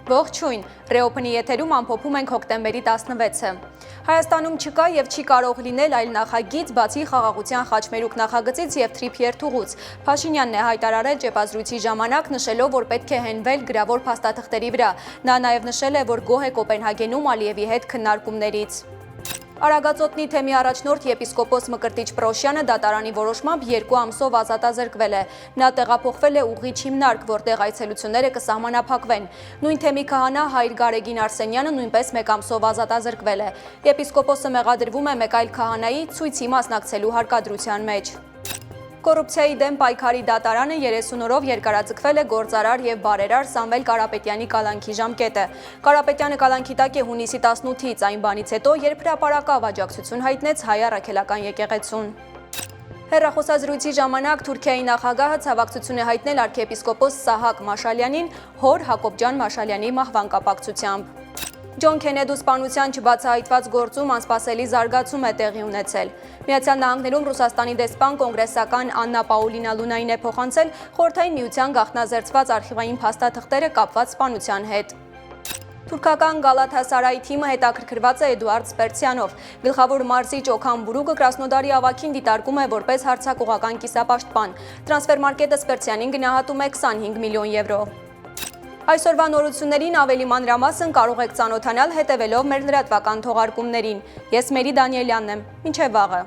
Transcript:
Ողջույն, Reopen-ի եթերում ամփոփում ենք հոկտեմբերի 16-ը։ Հայաստանում չկա եւ չի կարող լինել այլ նախագիծ, բացի խաղաղության խաչմերուկ նախագծից եւ թրիփ երթուղուց։ Փաշինյանն է հայտարարել ճեպազրույցի ժամանակ, նշելով, որ պետք է հենվել գրավոր փաստաթղթերի վրա։ Նա նաեւ նշել է, որ գոհ է Կոպենհագենում Ալիևի հետ քննարկումներից։ Արագածոտնի թեմի առաջնորդ եպիսկոպոս Մկրտիչ Պրոշյանը դատարանի որոշմամբ 2 ամսով ազատազրկվել է։ Նա տեղափոխվել է ուղիչ հիմնարկ, որտեղ այցելությունները կսահմանափակվեն։ Նույն թեմի քահանա Հայր Գարեգին Արսենյանը նույնպես 1 ամսով ազատազրկվել է։ Եպիսկոպոսը մեղադրվում է մեկ այլ քահանայի ցույցի մասնակցելու հարկադրության մեջ։ Կոռուպցիայի դեմ պայքարի դատարանը 30 օրով երկարաձգվել է գործարար եւ բարերար Սամվել Կարապետյանի կալանքի ժամկետը։ Կարապետյանը կալանքի տակ է հունիսի 18-ից, այն բանից հետո, երբ հրապարակավ աջակցություն հայտնեց հայ առաքելական եկեղեցուն։ Հեռախոսազրույցի ժամանակ Թուրքիայի նախագահը ցավակցություն է հայտնել arczepiskopos Սահակ Մաշալյանին հոր Հակոբյան Մաշալյանի մահվան կապակցությամբ։ Ջոն Քենեդու սպանության չբացահայտված գործում անսպասելի զարգացում է տեղի ունեցել։ Միացյալ Նահանգներում Ռուսաստանի դեսպան կոնգրեսական Աննա Պաուլինա Լունային է փոխանցել Խորհրդային Միության գաղտնազերծված արխիվային փաստաթղթերը կապված սպանության հետ։ Թուրքական Գալաթասարայի թիմը հետաքրքրված է Էդուարդ Սպերցյանով։ Գլխավոր մարզիչ Օքան Բուրուկը Կրասնոդարի ավագին դիտարկում է որպես հարձակողական կիսապաշտպան։ Տրանսֆերմարկետը Սպերցյանին գնահատում է 25 միլիոն եվրո։ Այսօրվա նորություններին ավելի մանրամասն կարող եք ծանոթանալ հետևելով մեր լրատվական թողարկումներին։ Ես Մերի Դանիելյանն եմ։ Մինչև վաղը։